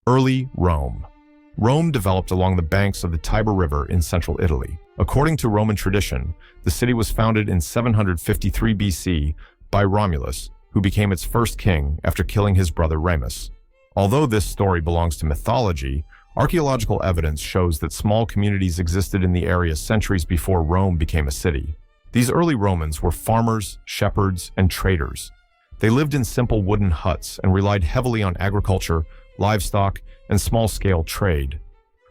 Early Rome. Rome developed along the banks of the Tiber River in central Italy. According to Roman tradition, the city was founded in 753 BC by Romulus, who became its first king after killing his brother Remus. Although this story belongs to mythology, archaeological evidence shows that small communities existed in the area centuries before Rome became a city. These early Romans were farmers, shepherds, and traders. They lived in simple wooden huts and relied heavily on agriculture, livestock, and small-scale trade.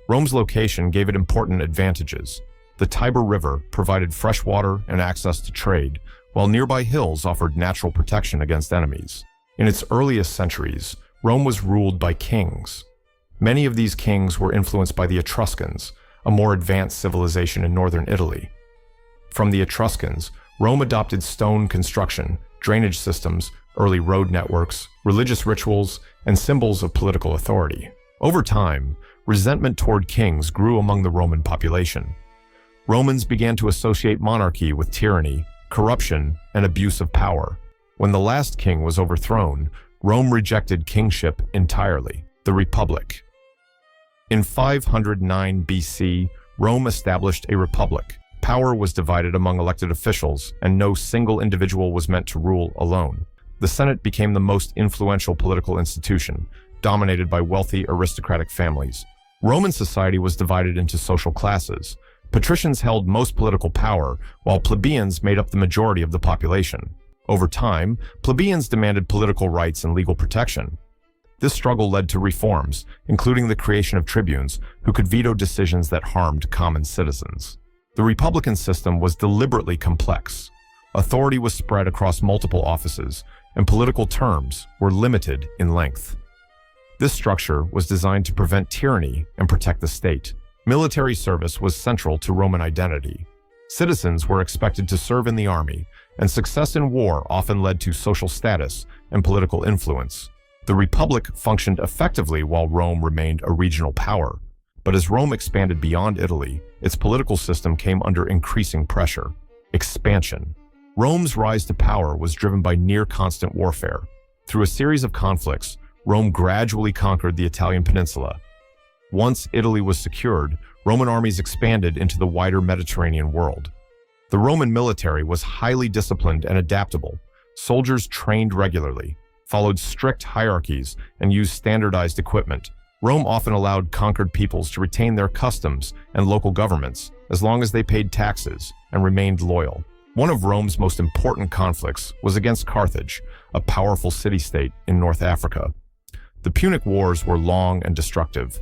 Rome's location gave it important advantages. The Tiber River provided fresh water and access to trade, while nearby hills offered natural protection against enemies. In its earliest centuries, Rome was ruled by kings. Many of these kings were influenced by the Etruscans, a more advanced civilization in northern Italy. From the Etruscans, Rome adopted stone construction, drainage systems, early road networks, religious rituals, and symbols of political authority. Over time, resentment toward kings grew among the Roman population. Romans began to associate monarchy with tyranny, corruption, and abuse of power. When the last king was overthrown, Rome rejected kingship entirely. The Republic. In 509 BC, Rome established a republic. Power was divided among elected officials, and no single individual was meant to rule alone. The Senate became the most influential political institution, dominated by wealthy aristocratic families. Roman society was divided into social classes. Patricians held most political power, while plebeians made up the majority of the population. Over time, plebeians demanded political rights and legal protection. This struggle led to reforms, including the creation of tribunes, who could veto decisions that harmed common citizens. The republican system was deliberately complex. Authority was spread across multiple offices, and political terms were limited in length. This structure was designed to prevent tyranny and protect the state. Military service was central to Roman identity. Citizens were expected to serve in the army, and success in war often led to social status and political influence. The Republic functioned effectively while Rome remained a regional power. But as Rome expanded beyond Italy, its political system came under increasing pressure. Expansion. Rome's rise to power was driven by near-constant warfare. Through a series of conflicts, Rome gradually conquered the Italian peninsula. Once Italy was secured, Roman armies expanded into the wider Mediterranean world. The Roman military was highly disciplined and adaptable. Soldiers trained regularly, followed strict hierarchies, and used standardized equipment. Rome often allowed conquered peoples to retain their customs and local governments as long as they paid taxes and remained loyal. One of Rome's most important conflicts was against Carthage, a powerful city-state in North Africa. The Punic Wars were long and destructive.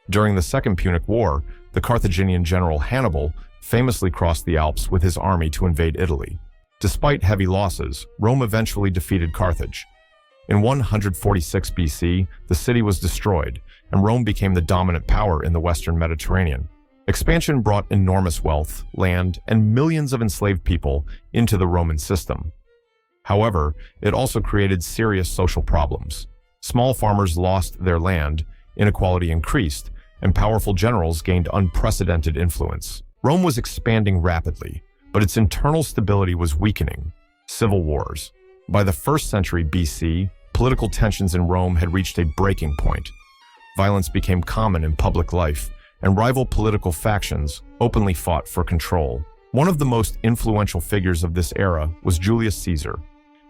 During the Second Punic War, the Carthaginian general Hannibal famously crossed the Alps with his army to invade Italy. Despite heavy losses, Rome eventually defeated Carthage. In 146 BC, the city was destroyed, and Rome became the dominant power in the Western Mediterranean. Expansion brought enormous wealth, land, and millions of enslaved people into the Roman system. However, it also created serious social problems. Small farmers lost their land, inequality increased, and powerful generals gained unprecedented influence. Rome was expanding rapidly, but its internal stability was weakening. Civil wars. By the 1st century BC, political tensions in Rome had reached a breaking point. Violence became common in public life, and rival political factions openly fought for control. One of the most influential figures of this era was Julius Caesar.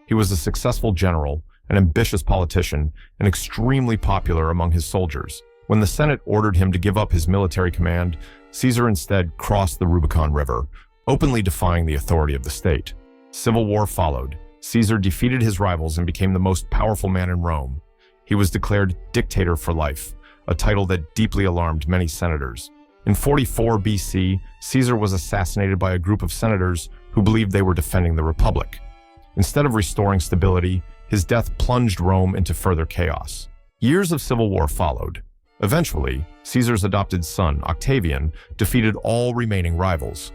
He was a successful general, an ambitious politician, and extremely popular among his soldiers. When the Senate ordered him to give up his military command, Caesar instead crossed the Rubicon River, openly defying the authority of the state. Civil war followed. Caesar defeated his rivals and became the most powerful man in Rome. He was declared dictator for life, a title that deeply alarmed many senators. In 44 BC, Caesar was assassinated by a group of senators who believed they were defending the Republic. Instead of restoring stability, his death plunged Rome into further chaos. Years of civil war followed. Eventually, Caesar's adopted son, Octavian, defeated all remaining rivals.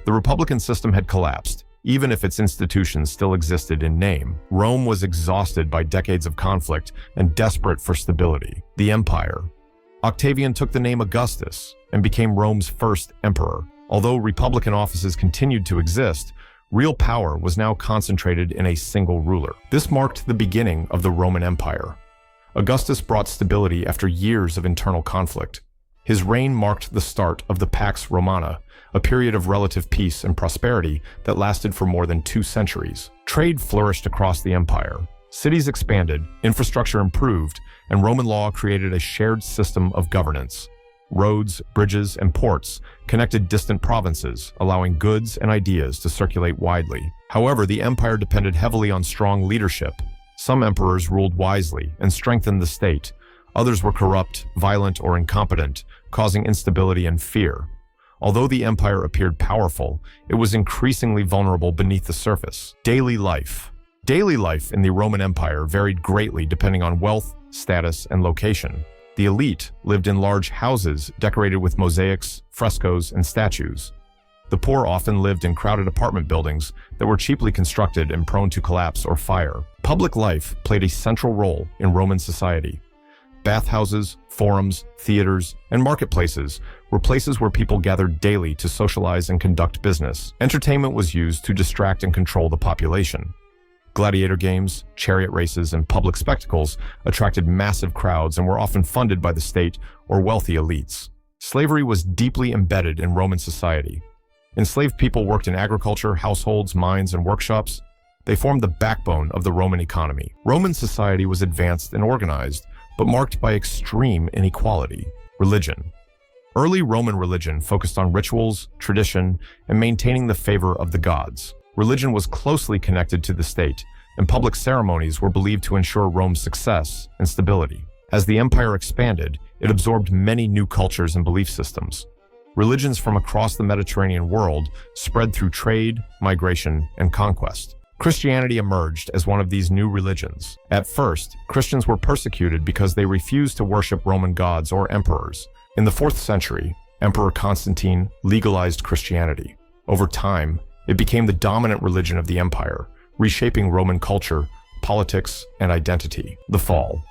The Republican system had collapsed, even if its institutions still existed in name. Rome was exhausted by decades of conflict and desperate for stability. The Empire. Octavian took the name Augustus and became Rome's first emperor. Although Republican offices continued to exist, real power was now concentrated in a single ruler. This marked the beginning of the Roman Empire. Augustus brought stability after years of internal conflict. His reign marked the start of the Pax Romana, a period of relative peace and prosperity that lasted for more than 2 centuries. Trade flourished across the empire. Cities expanded, infrastructure improved, and Roman law created a shared system of governance. Roads, bridges, and ports connected distant provinces, allowing goods and ideas to circulate widely. However, the empire depended heavily on strong leadership. Some emperors ruled wisely and strengthened the state. Others were corrupt, violent, or incompetent, causing instability and fear. Although the empire appeared powerful, it was increasingly vulnerable beneath the surface. Daily life. Daily life in the Roman Empire varied greatly depending on wealth, status, and location. The elite lived in large houses decorated with mosaics, frescoes, and statues. The poor often lived in crowded apartment buildings that were cheaply constructed and prone to collapse or fire. Public life played a central role in Roman society. Bathhouses, forums, theaters, and marketplaces were places where people gathered daily to socialize and conduct business. Entertainment was used to distract and control the population. Gladiator games, chariot races, and public spectacles attracted massive crowds and were often funded by the state or wealthy elites. Slavery was deeply embedded in Roman society. Enslaved people worked in agriculture, households, mines, and workshops. They formed the backbone of the Roman economy. Roman society was advanced and organized, but marked by extreme inequality. Religion. Early Roman religion focused on rituals, tradition, and maintaining the favor of the gods. Religion was closely connected to the state, and public ceremonies were believed to ensure Rome's success and stability. As the empire expanded, it absorbed many new cultures and belief systems. Religions from across the Mediterranean world spread through trade, migration, and conquest. Christianity emerged as one of these new religions. At first, Christians were persecuted because they refused to worship Roman gods or emperors. In the 4th century, Emperor Constantine legalized Christianity. Over time, it became the dominant religion of the empire, reshaping Roman culture, politics, and identity. The fall.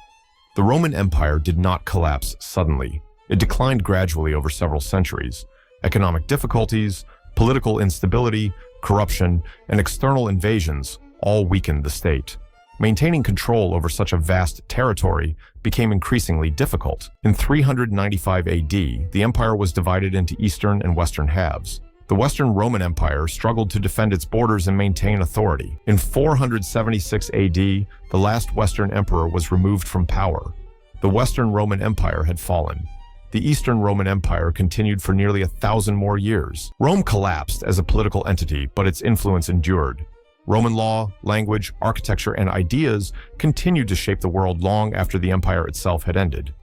The Roman Empire did not collapse suddenly. It declined gradually over several centuries. Economic difficulties, political instability, corruption, and external invasions all weakened the state. Maintaining control over such a vast territory became increasingly difficult. In 395 AD, the empire was divided into eastern and western halves. The Western Roman Empire struggled to defend its borders and maintain authority. In 476 AD, the last Western emperor was removed from power. The Western Roman Empire had fallen. The Eastern Roman Empire continued for nearly 1,000 more years. Rome collapsed as a political entity, but its influence endured. Roman law, language, architecture, and ideas continued to shape the world long after the empire itself had ended.